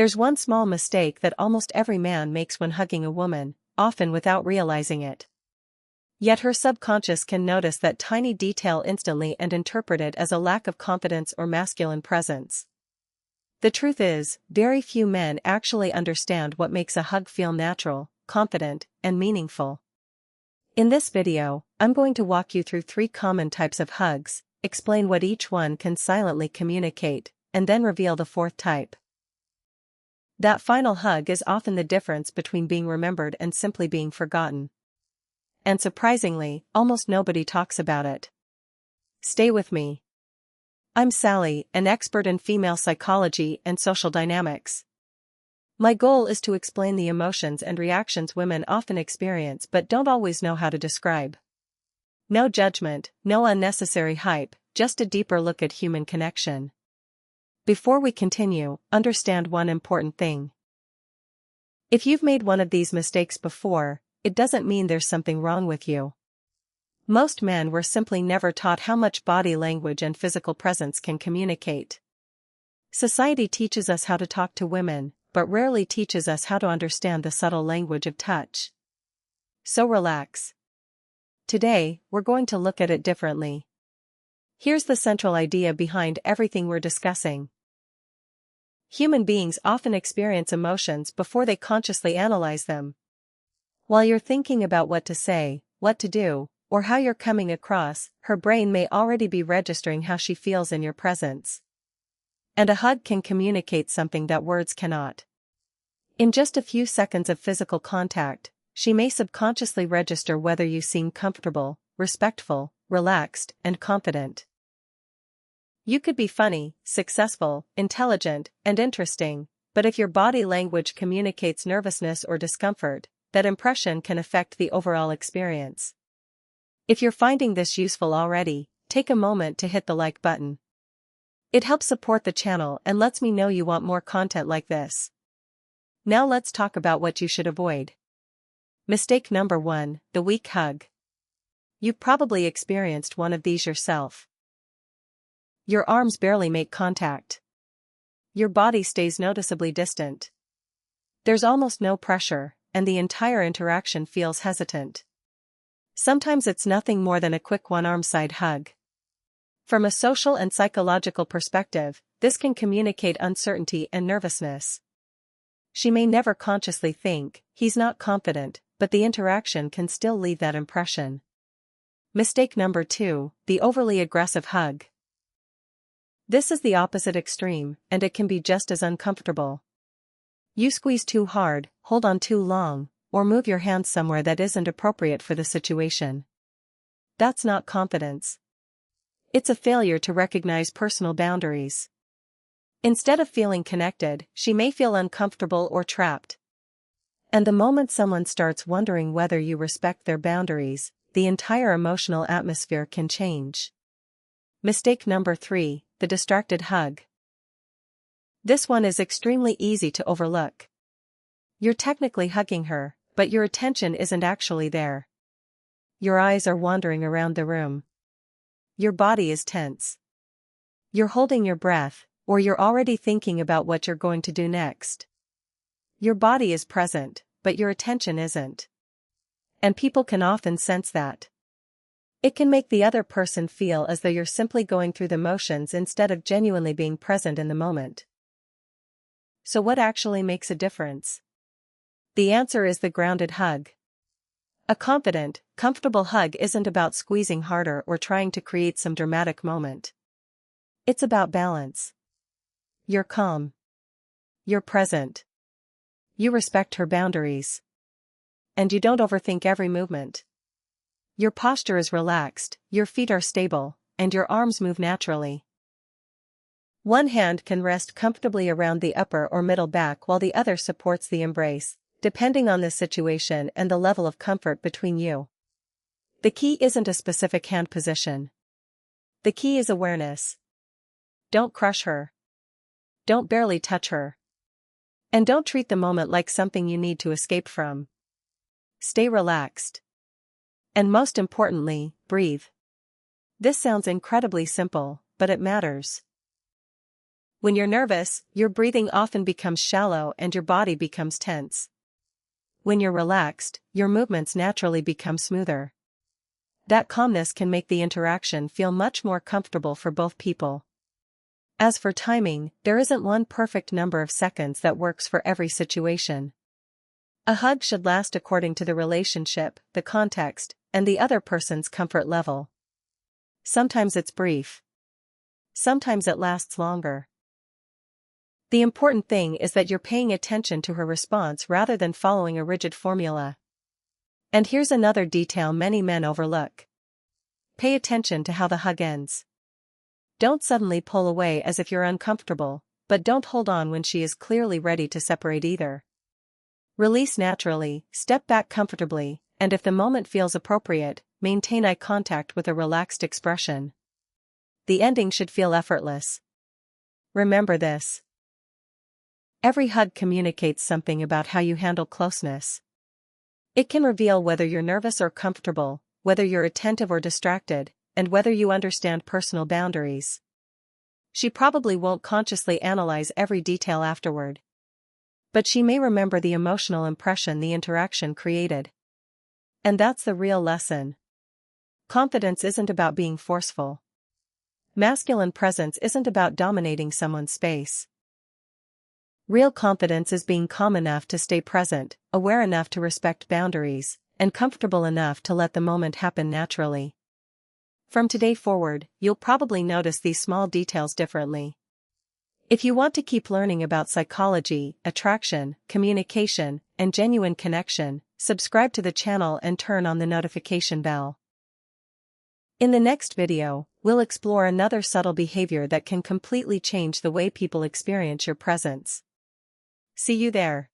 There's one small mistake that almost every man makes when hugging a woman, often without realizing it. Yet her subconscious can notice that tiny detail instantly and interpret it as a lack of confidence or masculine presence. The truth is, very few men actually understand what makes a hug feel natural, confident, and meaningful. In this video, I'm going to walk you through 3 common types of hugs, explain what each one can silently communicate, and then reveal the 4th type. That final hug is often the difference between being remembered and simply being forgotten. And surprisingly, almost nobody talks about it. Stay with me. I'm Sally, an expert in female psychology and social dynamics. My goal is to explain the emotions and reactions women often experience but don't always know how to describe. No judgment, no unnecessary hype, just a deeper look at human connection. Before we continue, understand one important thing. If you've made one of these mistakes before, it doesn't mean there's something wrong with you. Most men were simply never taught how much body language and physical presence can communicate. Society teaches us how to talk to women, but rarely teaches us how to understand the subtle language of touch. So relax. Today, we're going to look at it differently. Here's the central idea behind everything we're discussing. Human beings often experience emotions before they consciously analyze them. While you're thinking about what to say, what to do, or how you're coming across, her brain may already be registering how she feels in your presence. And a hug can communicate something that words cannot. In just a few seconds of physical contact, she may subconsciously register whether you seem comfortable, respectful, relaxed, and confident. You could be funny, successful, intelligent, and interesting, but if your body language communicates nervousness or discomfort, that impression can affect the overall experience. If you're finding this useful already, take a moment to hit the like button. It helps support the channel and lets me know you want more content like this. Now let's talk about what you should avoid. Mistake number 1, the weak hug. You've probably experienced one of these yourself. Your arms barely make contact. Your body stays noticeably distant. There's almost no pressure, and the entire interaction feels hesitant. Sometimes it's nothing more than a quick one-arm side hug. From a social and psychological perspective, this can communicate uncertainty and nervousness. She may never consciously think, "He's not confident," but the interaction can still leave that impression. Mistake number 2, the overly aggressive hug. This is the opposite extreme, and it can be just as uncomfortable. You squeeze too hard, hold on too long, or move your hands somewhere that isn't appropriate for the situation. That's not confidence. It's a failure to recognize personal boundaries. Instead of feeling connected, she may feel uncomfortable or trapped. And the moment someone starts wondering whether you respect their boundaries, the entire emotional atmosphere can change. Mistake number 3, the distracted hug. This one is extremely easy to overlook. You're technically hugging her, but your attention isn't actually there. Your eyes are wandering around the room. Your body is tense. You're holding your breath, or you're already thinking about what you're going to do next. Your body is present, but your attention isn't. And people can often sense that. It can make the other person feel as though you're simply going through the motions instead of genuinely being present in the moment. So what actually makes a difference? The answer is the grounded hug. A confident, comfortable hug isn't about squeezing harder or trying to create some dramatic moment. It's about balance. You're calm. You're present. You respect her boundaries. And you don't overthink every movement. Your posture is relaxed, your feet are stable, and your arms move naturally. One hand can rest comfortably around the upper or middle back while the other supports the embrace, depending on the situation and the level of comfort between you. The key isn't a specific hand position. The key is awareness. Don't crush her. Don't barely touch her. And don't treat the moment like something you need to escape from. Stay relaxed. And most importantly, breathe. This sounds incredibly simple, but it matters. When you're nervous, your breathing often becomes shallow and your body becomes tense. When you're relaxed, your movements naturally become smoother. That calmness can make the interaction feel much more comfortable for both people. As for timing, there isn't one perfect number of seconds that works for every situation. A hug should last according to the relationship, the context, and the other person's comfort level. Sometimes it's brief. Sometimes it lasts longer. The important thing is that you're paying attention to her response rather than following a rigid formula. And here's another detail many men overlook. Pay attention to how the hug ends. Don't suddenly pull away as if you're uncomfortable, but don't hold on when she is clearly ready to separate either. Release naturally, step back comfortably, and if the moment feels appropriate, maintain eye contact with a relaxed expression. The ending should feel effortless. Remember this. Every hug communicates something about how you handle closeness. It can reveal whether you're nervous or comfortable, whether you're attentive or distracted, and whether you understand personal boundaries. She probably won't consciously analyze every detail afterward. But she may remember the emotional impression the interaction created. And that's the real lesson. Confidence isn't about being forceful. Masculine presence isn't about dominating someone's space. Real confidence is being calm enough to stay present, aware enough to respect boundaries, and comfortable enough to let the moment happen naturally. From today forward, you'll probably notice these small details differently. If you want to keep learning about psychology, attraction, communication, and genuine connection, subscribe to the channel and turn on the notification bell. In the next video, we'll explore another subtle behavior that can completely change the way people experience your presence. See you there.